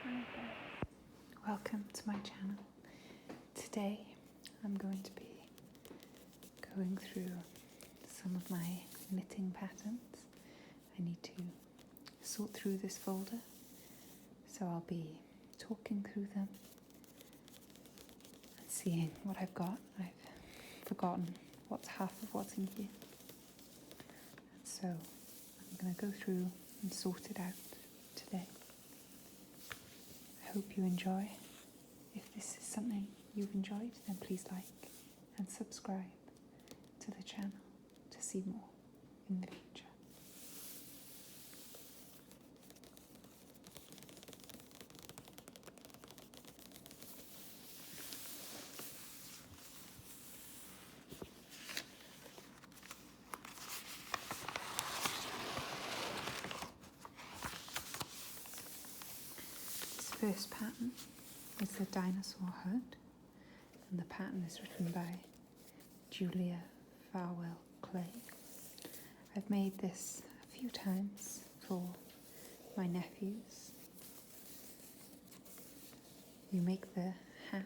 Hi guys, welcome to my channel. Today I'm going to be going through some of my knitting patterns. I need to sort through this folder, so I'll be talking through them and seeing what I've got. I've forgotten what's half of what's in here, so I'm going to go through and sort it out today. I hope you enjoy. If this is something you've enjoyed, then please like and subscribe to the channel to see more in the future. This first pattern is the Dinosaur hood, and the pattern is written by Julia Farwell Clay. I've made this a few times for my nephews. You make the hat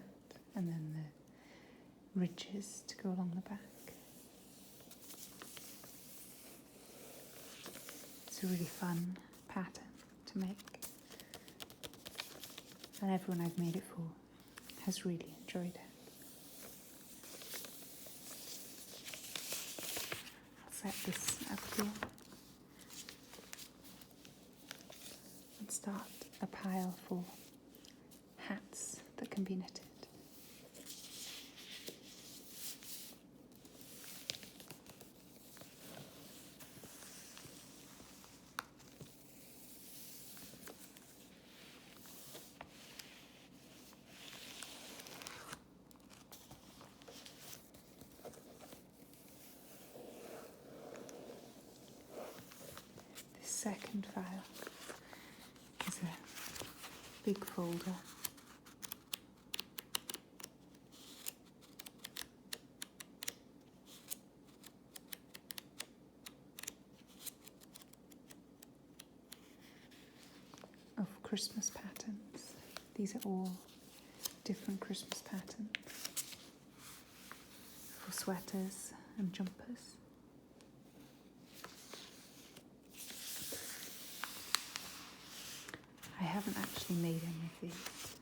and then the ridges to go along the back. It's a really fun pattern to make, and everyone I've made it for has really enjoyed it. I'll set this up here and start a pile for hats that can be knitted. Second file is a big folder of Christmas patterns. These are all different Christmas patterns for sweaters and jumpers. I haven't actually made any of these.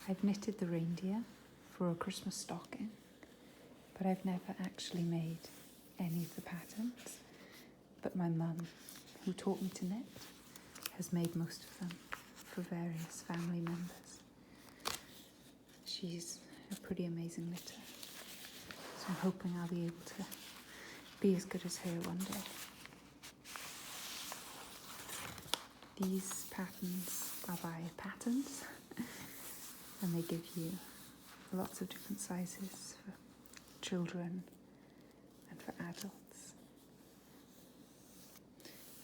I've knitted the reindeer for a Christmas stocking, but I've never actually made any of the patterns. But my mum, who taught me to knit, has made most of them for various family members. She's a pretty amazing knitter, so I'm hoping I'll be able to be as good as her one day. These patterns are by Patterns, and they give you lots of different sizes for children and for adults.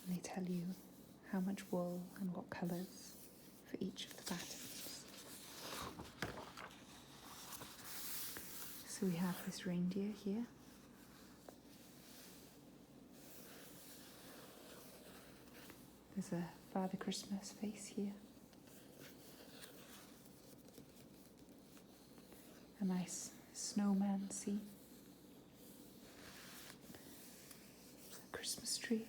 And they tell you how much wool and what colours for each of the patterns. So we have this reindeer here. There's a Father Christmas face here. A nice snowman scene. A Christmas tree.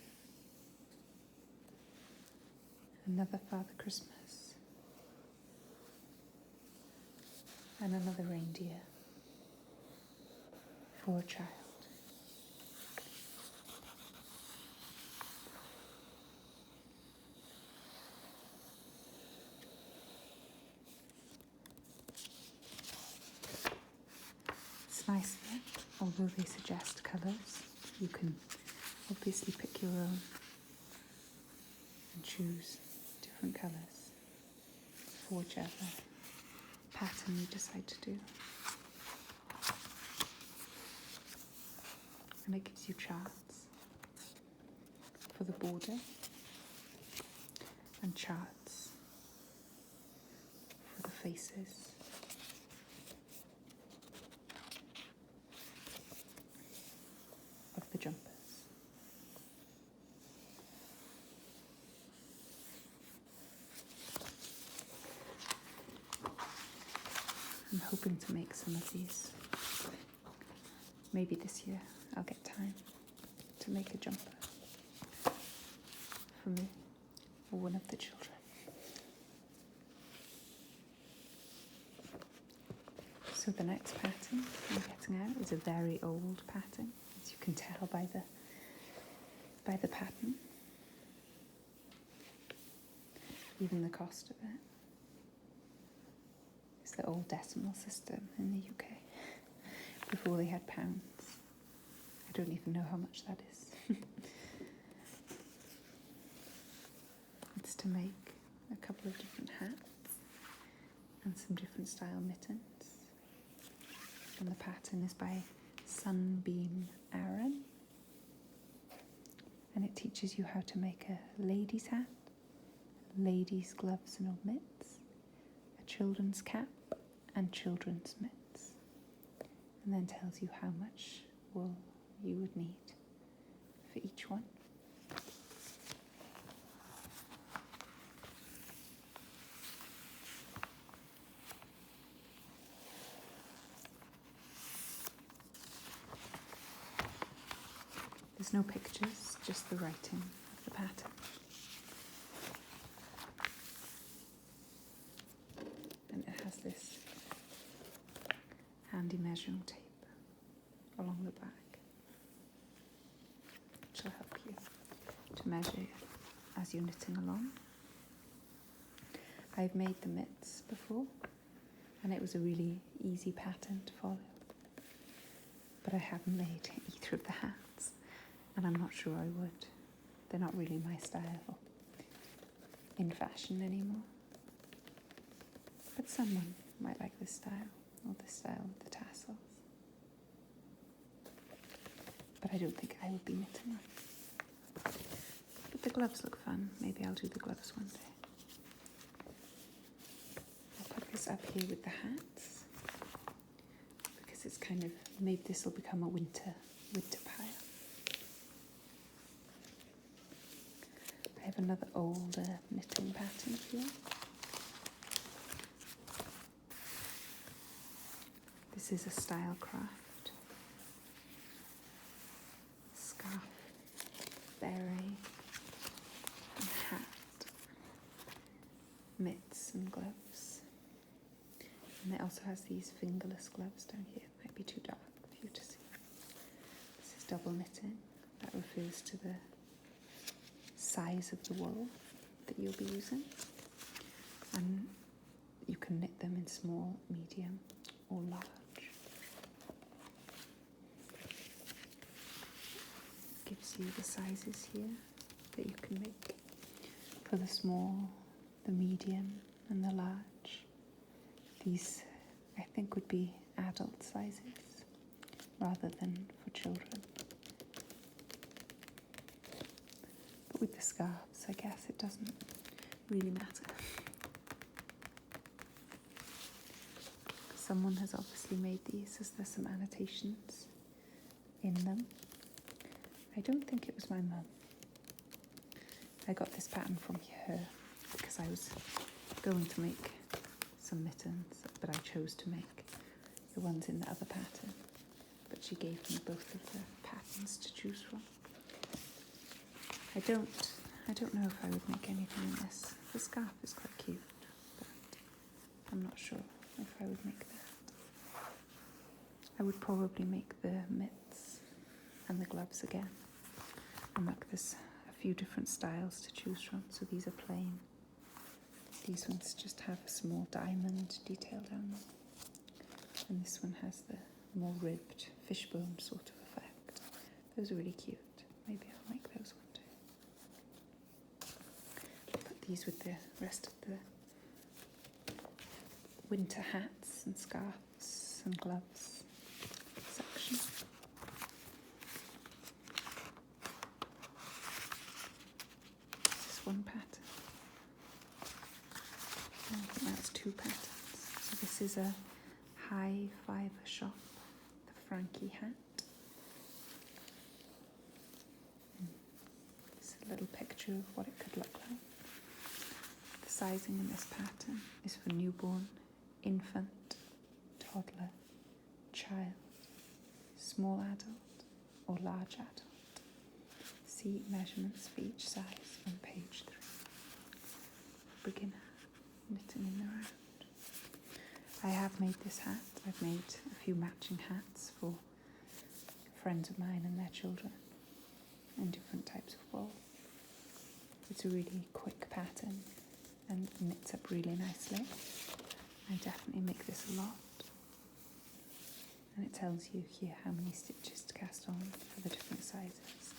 Another Father Christmas. And another reindeer for a child. It's nice that, although they suggest colours, you can obviously pick your own and choose different colours for whichever pattern you decide to do. And it gives you charts for the border and charts for the faces. Of the jumpers. hoping to make some of these. Maybe this year I'll get time to make a jumper for me or one of the children. So the next pattern I'm getting out is a very old pattern, as you can tell by the pattern. Even the cost of it. It's the old decimal system in the UK, before they had pounds. I don't even know how much that is. It's to make a couple of different hats and some different style mittens. And the pattern is by Sunbeam Aaron. And it teaches you how to make a lady's hat, ladies' gloves and mitts, a children's cap and children's mitts. And then tells you how much wool you would need for each one. There's no pictures, just the writing of the pattern. And it has this handy measuring tape along the back, which will help you to measure as you're knitting along. I've made the mitts before, and it was a really easy pattern to follow. But I haven't made either of the hats, and I'm not sure I would. They're not really my style in fashion anymore. But someone might like this style, or this style with the tassels. But I don't think I would be knitting them. But the gloves look fun. Maybe I'll do the gloves one day. I'll put this up here with the hats, because it's kind of, maybe this will become a winter pile. I have another older knitting pattern here. This is a style craft. Scarf, berry, and hat, mitts and gloves. And it also has these fingerless gloves down here. It might be too dark for you to see. This is double knitting. That refers to the size of the wool that you'll be using. And you can knit them in small, medium, or large. Gives you the sizes here that you can make for the small, the medium, and the large. These, I think, would be adult sizes rather than for children. But with the scarves, I guess it doesn't really matter. Someone has obviously made these, as there's some annotations in them. I don't think it was my mum. I got this pattern from her because I was going to make some mittens, but I chose to make the ones in the other pattern. But she gave me both of the patterns to choose from. I don't know if I would make anything in this. The scarf is quite cute, but I'm not sure if I would make that. I would probably make the mitts and the gloves again. And look, there's a few different styles to choose from. So these are plain. These ones just have a small diamond detail down them. And this one has the more ribbed fishbone sort of effect. Those are really cute. Maybe I'll make those one too. Put these with the rest of the winter hats and scarves and gloves section. This is one pattern. I think that's two patterns. So this is a high fibre shop, the Frankie hat. It's a little picture of what it could look like. The sizing in this pattern is for newborn, infant, toddler, child, small adult, or large adult. See measurements for each size on page 3. Beginner, knitting in the round. I have made this hat. I've made a few matching hats for friends of mine and their children in different types of wool. It's a really quick pattern and knits up really nicely. I definitely make this a lot. And it tells you here how many stitches to cast on for the different sizes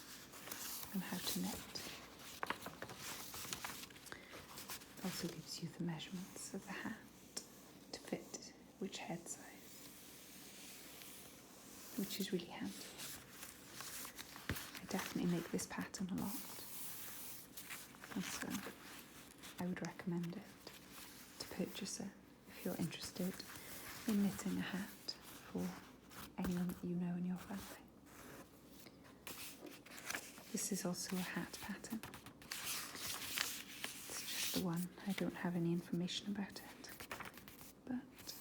and how to knit. It also gives you the measurements of the hat to fit which head size, which is really handy. I definitely make this pattern a lot, and so I would recommend it to purchase it if you're interested in knitting a hat for anyone that you know in your family. This is also a hat pattern. It's just the one. I don't have any information about it, but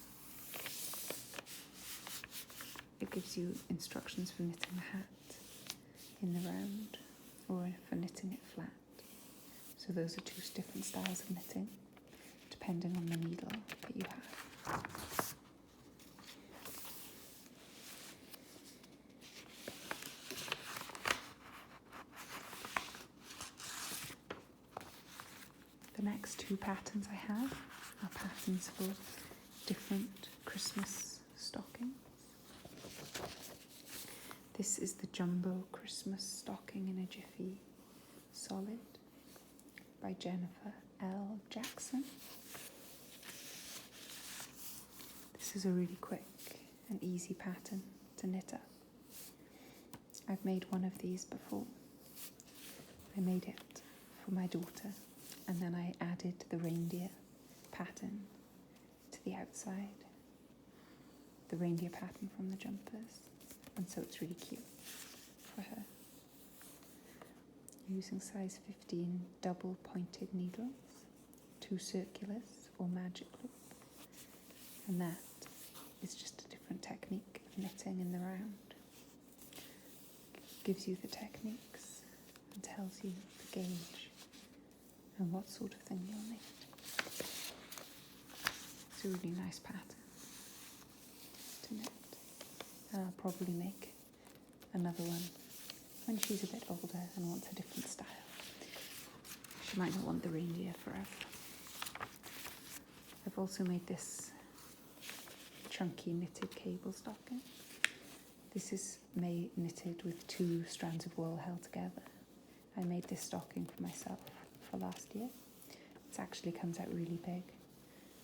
it gives you instructions for knitting the hat in the round or for knitting it flat. So those are 2 different styles of knitting, depending on the needle that you have. The next 2 patterns I have are patterns for different Christmas stockings. This is the Jumbo Christmas Stocking in a Jiffy Solid by Jennifer L. Jackson. This is a really quick and easy pattern to knit up. I've made one of these before. I made it for my daughter, and then I added the reindeer pattern to the outside, the reindeer pattern from the jumpers, and so it's really cute for her. Using size 15 double pointed needles, 2 circulars or magic loop, and that is just a different technique of knitting in the round. Gives you the techniques and tells you the gauge and what sort of thing you'll need. It's a really nice pattern to knit. And I'll probably make another one when she's a bit older and wants a different style. She might not want the reindeer forever. I've also made this chunky knitted cable stocking. This is knitted with 2 strands of wool held together. I made this stocking for myself for last year. It actually comes out really big.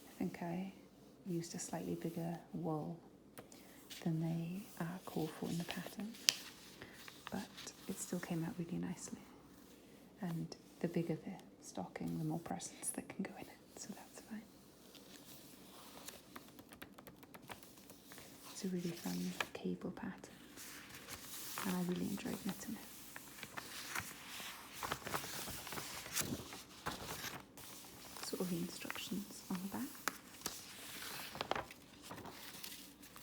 I think I used a slightly bigger wool than they call for in the pattern, but it still came out really nicely. And the bigger the stocking, the more presents that can go in it, so that's fine. It's a really fun cable pattern, and I really enjoyed knitting it. Sort of the instructions on the back.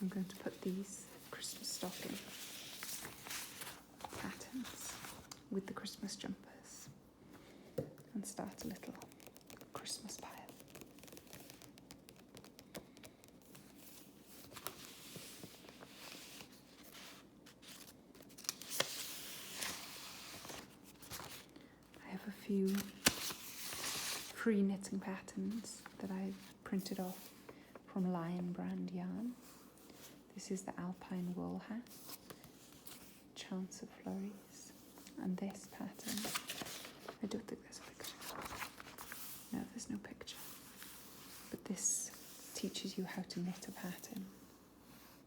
I'm going to put these Christmas stocking patterns with the Christmas jumpers and start a little Christmas pile. I have a few free knitting patterns that I've printed off from Lion brand yarn. This is the Alpine wool hat, Chance of Flurries, and this pattern, I don't think there's a picture. No, there's no picture. But this teaches you how to knit a pattern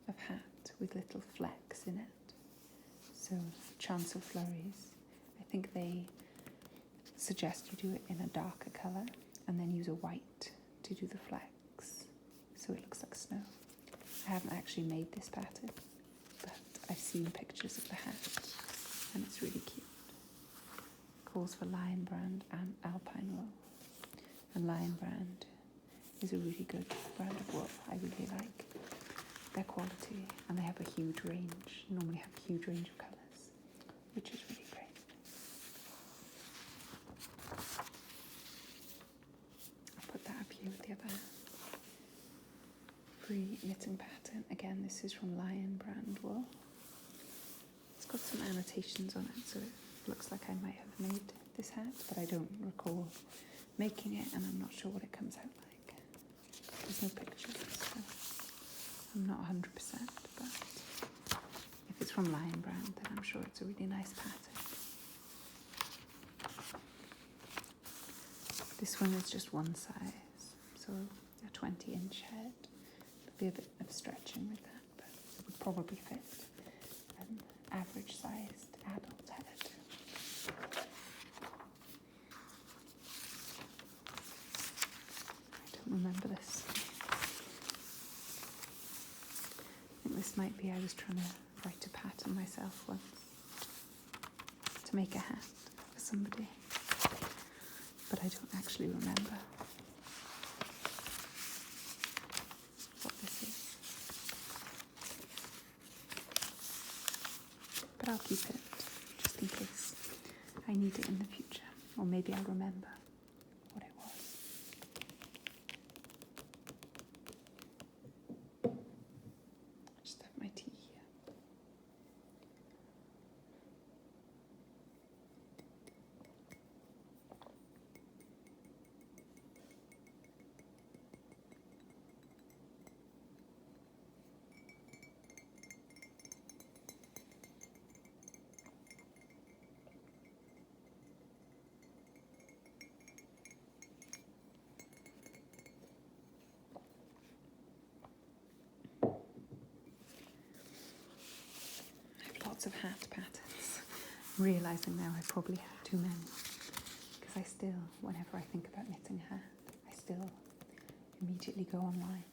of hat with little flecks in it. So, Chance of Flurries, I think they suggest you do it in a darker colour and then use a white to do the flecks so it looks like snow. I haven't actually made this pattern, but I've seen pictures of the hat and it's really cute. Calls for Lion brand and Alpine wool, and Lion brand is a really good brand of wool I really like. their quality, and they have a huge range. You normally have a huge range of colours, which is really great. I'll put that up here with the other hand. Free knitting pattern. Again, this is from Lion brand wool. It's got some annotations on it, so it looks like I might have made this hat, but I don't recall making it, and I'm not sure what it comes out like. There's no pictures, so I'm not 100%, but if it's from Lion brand, then I'm sure it's a really nice pattern. This one is just one size, so a 20-inch head. There'll be a bit of stretching with that, but it would probably fit an average-sized adult head. I don't remember this. I think this might be I was trying to write a pattern myself once to make a hat for somebody, but I don't actually remember what this is. But I'll keep it just in case I need it in the future, or maybe I'll remember what it was. I just have my tea here. Lots of hat patterns. I'm realising now I probably have too many, because I still, whenever I think about knitting a hat, I still immediately go online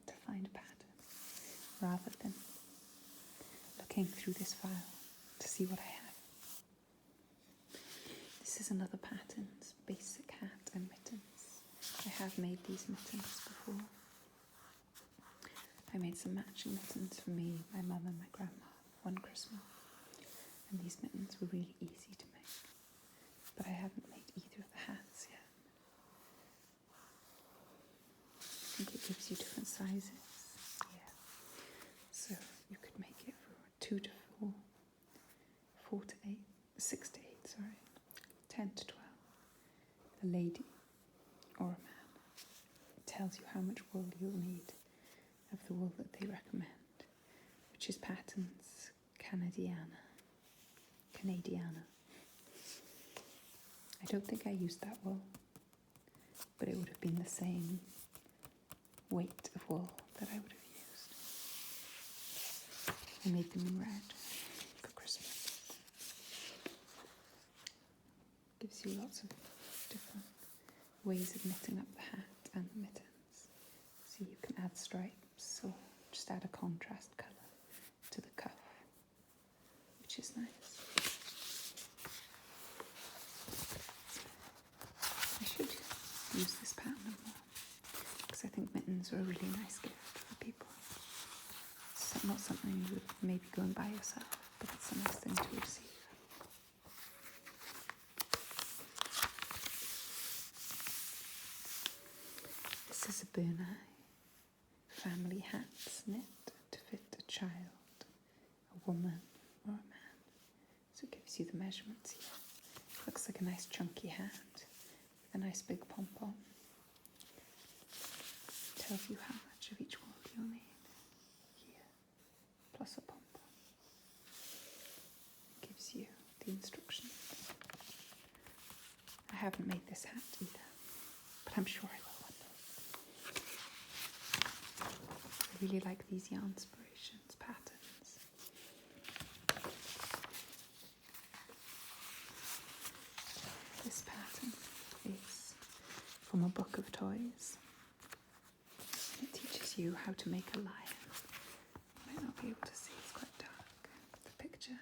to find a pattern, rather than looking through this file to see what I have. This is another pattern's basic hat and mittens. I have made these mittens before. I made some matching mittens for me, my mum and my grandma one Christmas, and these mittens were really easy to make, but I haven't made either of the hats yet. I think it gives you different sizes, yeah, so you could make it for 2 to 4, 4 to 8, 6 to 8, sorry, 10 to 12, a lady or a man. It tells you how much wool you'll need of the wool that they recommend, which is Patterns Canadiana. I don't think I used that wool, but it would have been the same weight of wool that I would have used. I made them in red for Christmas. Gives you lots of different ways of knitting up the hat and the mittens. So you can add stripes or just add a contrast colour to the cuff, which is nice. I should use this pattern more, because I think mittens are a really nice gift for people. It's not something you would maybe go and buy yourself, but it's a nice thing to receive. This is a Bernai family hats knit to fit a child, a woman or a man. So it gives you the measurements here. Looks like a nice chunky hat with a nice big pom-pom. Tells you how much of each wool you'll need here, plus a pom-pom. Gives you the instructions. I haven't made this hat either, but I'm sure I will one day. I really like these yarn inspirations patterns. This pattern is from a book of toys. It teaches you how to make a lion. You might not be able to see, it's quite dark, the picture.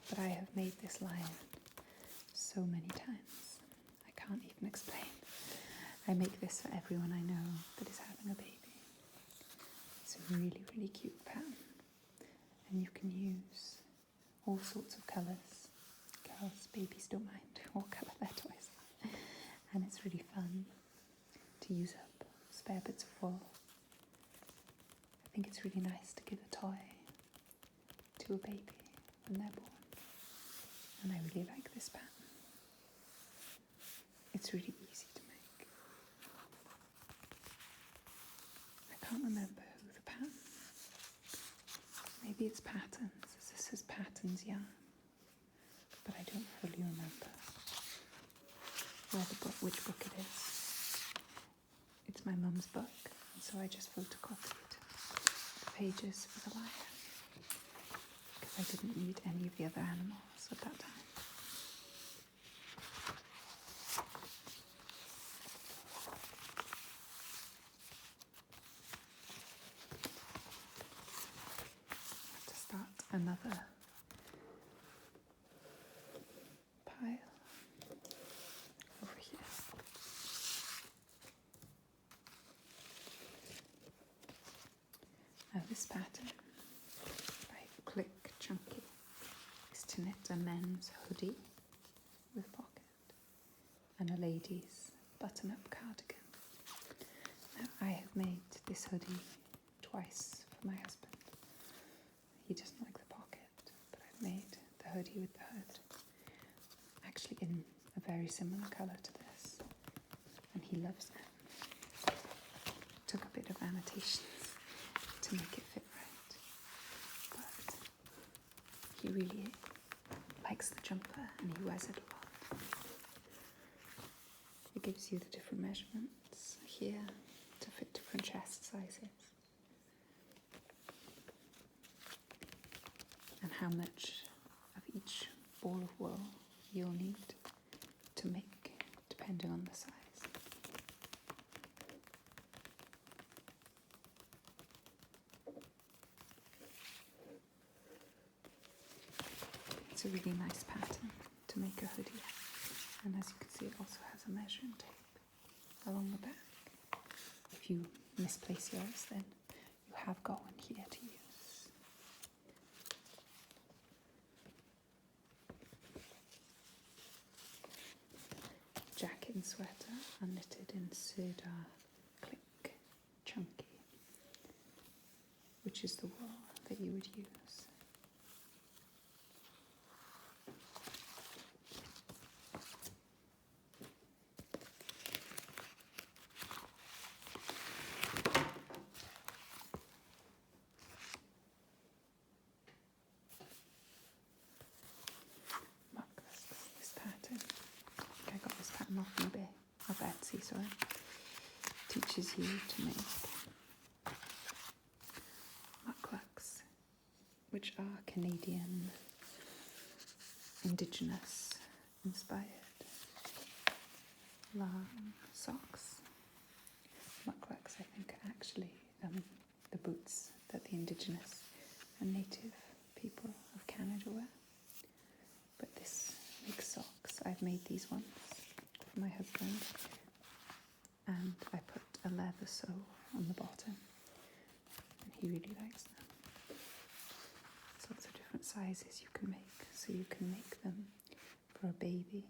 But I have made this lion so many times, I can't even explain. I make this for everyone I know that is having a baby. It's a really, really cute pattern, and you can use all sorts of colours. Girls, babies don't mind what colour their toys are. And it's really fun to use up spare bits of wool. I think it's really nice to give a toy to a baby when they're born. And I really like this pattern. It's really easy to make. I can't remember who the pattern. Maybe it's Patterns. This says Patterns Yarn. But I don't fully remember which book it is. It's my mum's book, and so I just photocopied the pages for the lion because I didn't need any of the other animals at that time. I have to start another pile over here. Now this pattern by Click Chunky is to knit a men's hoodie with pocket and a lady's button-up cardigan. Now I have made this hoodie twice for my husband. He doesn't like the pocket, but I've made the hoodie with the hood, actually in a very similar colour to this, and he loves it. Took a bit of annotations to make it fit right, but he really likes the jumper and he wears it a lot. It gives you the different measurements here to fit different chest sizes and how much of each ball of wool you'll need to make depending on the size. It's a really nice pattern to make a hoodie, and as you can see it also has a measuring tape along the back. If you misplace yours, then you have got one here to use. Jacket and sweater are knitted in Cedar Click Chunky, which is the wool that you would use. This pattern, I got this pattern off eBay, off Etsy, sorry. Teaches you to make mucklucks, which are Canadian Indigenous-inspired long socks. Mucklucks, I think, are actually the boots that the Indigenous and Native people of Canada wear. But this makes socks. I've made these ones for my husband, and I put a leather sole on the bottom, and he really likes them. Lots of different sizes you can make, so you can make them for a baby,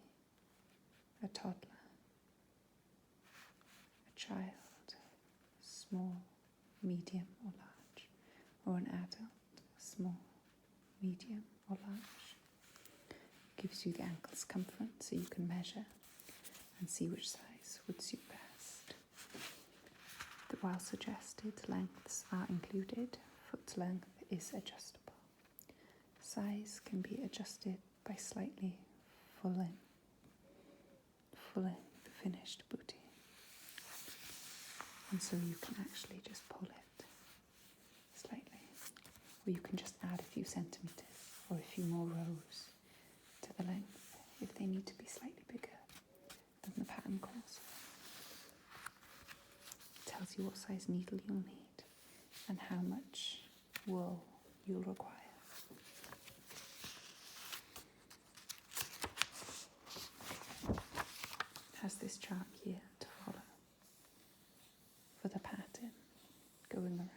a toddler, a child, small, medium or large, or an adult, small, medium or large. Gives you the ankle circumference so you can measure and see which size would suit best. The while suggested lengths are included, foot length is adjustable. Size can be adjusted by slightly fulling the finished booty. And so you can actually just pull it slightly, or you can just add a few centimetres or a few more rows to the length if they need to be slightly bigger than the pattern calls for. It tells you what size needle you'll need and how much wool you'll require. It has this chart here to follow for the pattern going around.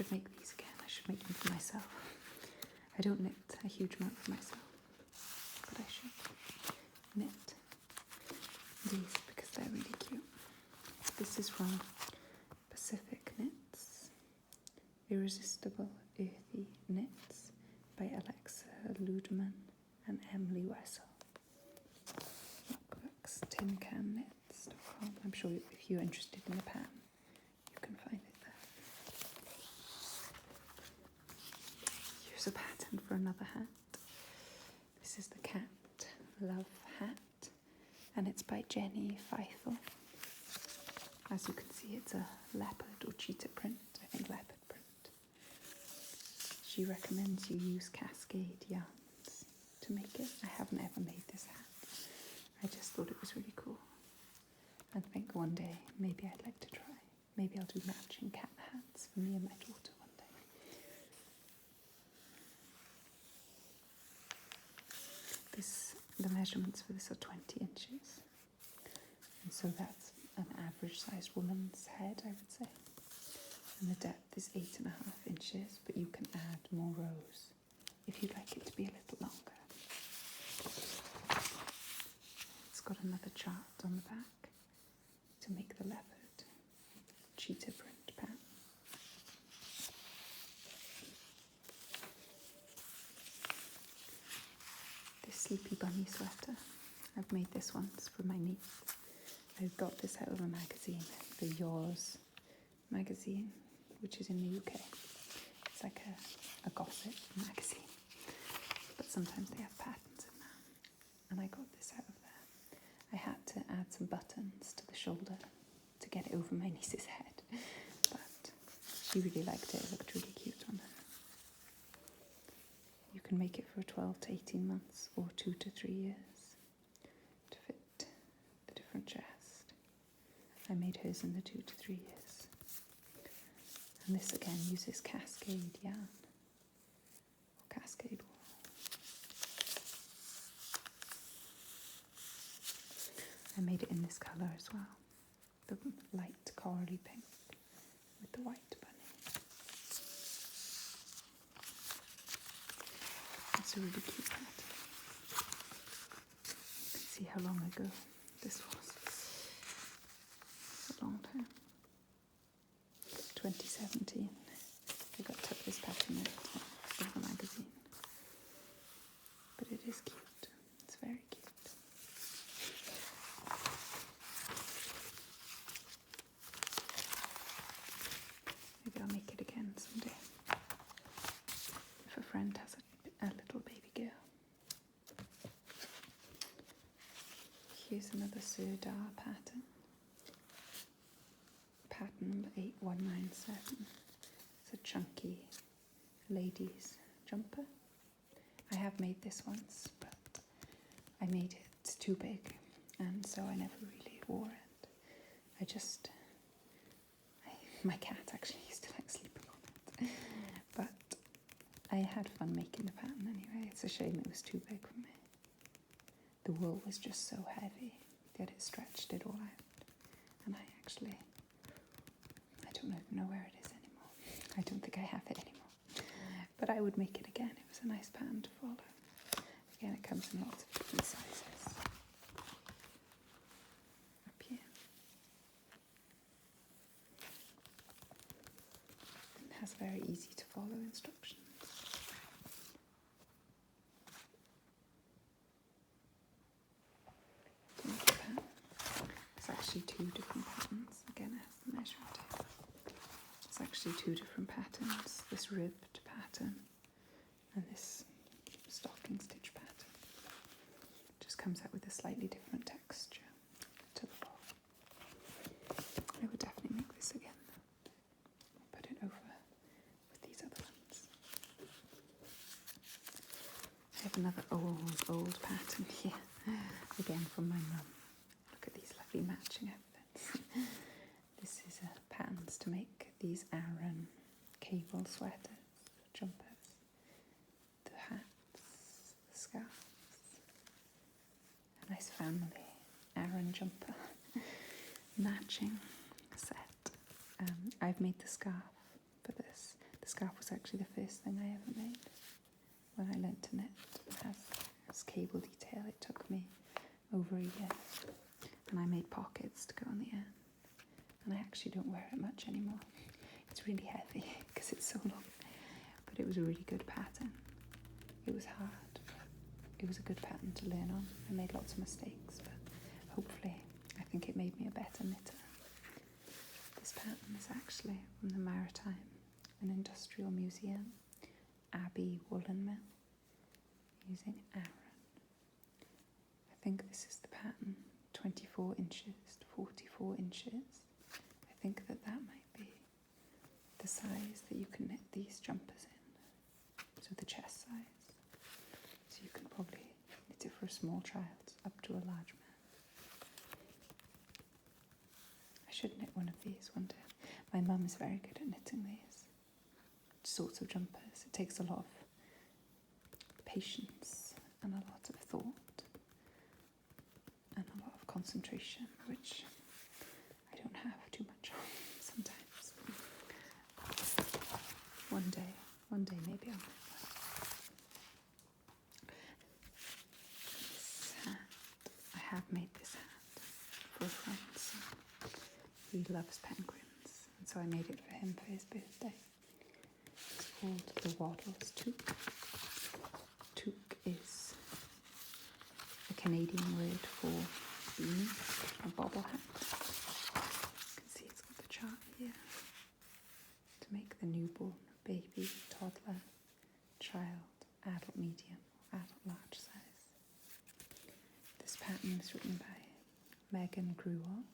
should make these again. I should make them for myself. I don't knit a huge amount for myself, but I should knit these because they're really cute. This is from Pacific Knits, Irresistible Earthy Knits by Alexa Ludeman and Emily Wessel. Lookbooks, tincannknits.com. I'm sure if you're interested in the pattern, you can find it there. Here's a pattern for another hat. This is the Cat Love hat, and it's by Jenny Feifel. As you can see, it's a leopard or cheetah print. I think leopard print. She recommends you use cascade yarns to make it. I haven't ever made this hat. I just thought it was really cool. I think one day maybe I'd like to try. Maybe I'll do matching cat hats for me and my daughter one day. The measurements for this are 20 inches. And so that's an average sized woman's head, I would say. And the depth is 8.5 inches, but you can add more rows if you'd like it to be a little longer. It's got another chart on the back to make the leopard cheetah print pattern. This Sleepy Bunny sweater, I've made this once for my niece. I got this out of a magazine, the Yours magazine, which is in the UK. It's like a gossip magazine, but sometimes they have patterns in there. And I got this out of there. I had to add some buttons to the shoulder to get it over my niece's head, but she really liked it. It looked really cute on her. You can make it for 12 to 18 months or 2 to 3 years to fit the different chest. I made hers in the 2 to 3 years. And this again uses cascade yarn or cascade wool. I made it in this colour as well, the light corally pink with the white bunny. It's a really cute pattern. You can see how long ago this was. It's a long time. 2017. I took this pattern out of the magazine. But it is cute. It's very cute. Maybe I'll make it again someday. If a friend has a little baby girl. Here's another Sirdar pattern. Pattern number 8197. It's a chunky ladies jumper. I have made this once, but I made it too big, and so I never really wore it. My cat actually used to like sleeping on it, but I had fun making the pattern anyway. It's a shame it was too big for me. The wool was just so heavy that it stretched it all out, and I don't even know where it is anymore. I don't think I have it anymore. But I would make it again. It was a nice pattern to follow. Again, it comes in lots of different sizes. Up here. It has very easy to follow instructions. It's actually 2 different patterns. Again, it has the measuring tape. It's actually 2 different patterns. This ribbed pattern and this stocking stitch pattern. Just comes out with a slightly different texture to the ball. I would definitely make this again. Put it over with these other ones. I have another old pattern here. Again from my mum. Look at these lovely matching outfits. This is patterns to make these Aran cable sweaters, jumpers, the hats, the scarves. A nice family Aran jumper matching set. I've made the scarf for this. scarf was actually the first thing I ever made. When I learnt to knit as cable detail, it took me over a year. And I made pockets to go on the end. And I actually don't wear it much anymore. It's really heavy because it's so long. But it was a really good pattern. It was hard, but it was a good pattern to learn on. I made lots of mistakes, but hopefully I think it made me a better knitter. This pattern is actually from the Maritime and Industrial Museum, Abbey Woolen Mill, using Aran. I think this is the pattern, 24 inches to 44 inches. I think that might be the size that you can knit these jumpers in, so the chest size. So you can probably knit it for a small child up to a large man. I should knit one of these one day. My mum is very good at knitting these sorts of jumpers. It takes a lot of patience and a lot of thought and a lot of concentration, which I don't have too much of sometimes. One day maybe I'll knit one. This hat, I have made this hat for a friend. So he loves penguins, and so I made it for him for his birthday. It's called the Waddles Toque. Toque is a Canadian word for beanie, a bobble hat. You can see it's got the chart here to make the newborn, baby, toddler, child, adult medium, or adult large size. This pattern is written by Megan Gruel.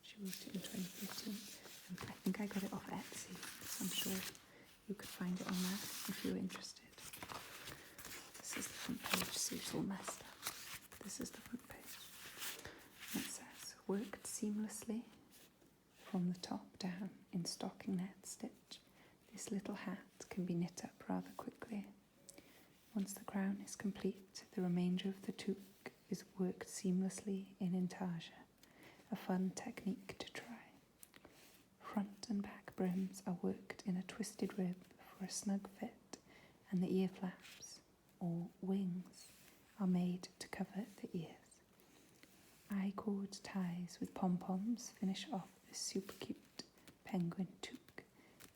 She wrote it in 2015. And I think I got it off Etsy, so I'm sure you could find it on there if you're interested. This is the front page, so it's all messed up. This is the front page. And it says, worked seamlessly from the top down in stocking net stitch. This little hat can be knit up rather quickly. Once the crown is complete, the remainder of the toque is worked seamlessly in intarsia, a fun technique to try. Front and back brims are worked in a twisted rib for a snug fit, and the ear flaps, or wings, are made to cover the ears. I-cord ties with pom-poms finish off this super cute penguin toque,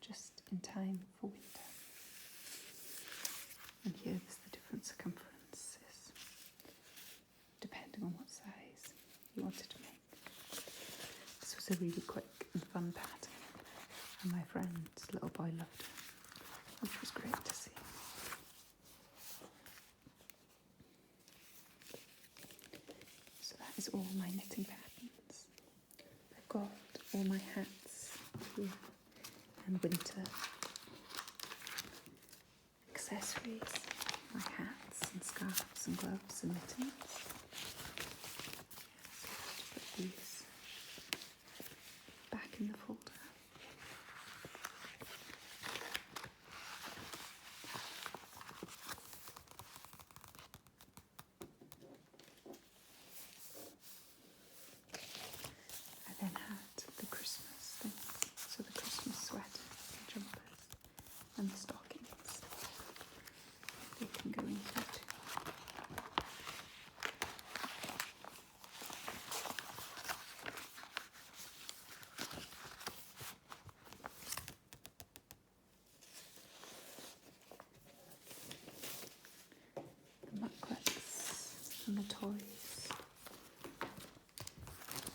just in time for winter. And here's the different circumferences, depending on what size you wanted to make. This was a really quick and fun pattern, and my friend's little boy loved it, which was great to see. So that is all my knitting patterns. I've got all my hats here and winter accessories, my hats and scarves and gloves and mittens. So I'll just put these back in the folder. I then had the Christmas things, so the Christmas sweaters and jumpers and the stockings. They can go in here too. The mukluks and the toys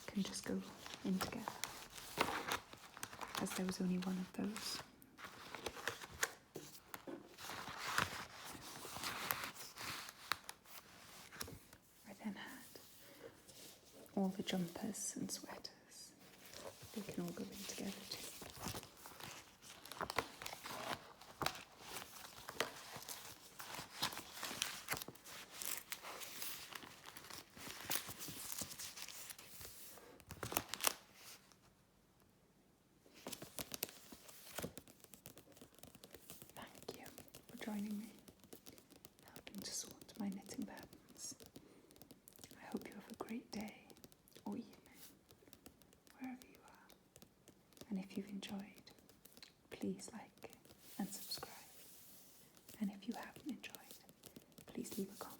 can just go in together, as there was only one of those. I then had all the jumpers and sweaters. They can all go in together too. Thank you for joining me, helping to sort my knitting patterns. I hope you have a great day or evening, wherever you are. And if you've enjoyed, please like and subscribe. And if you haven't enjoyed, please leave a comment.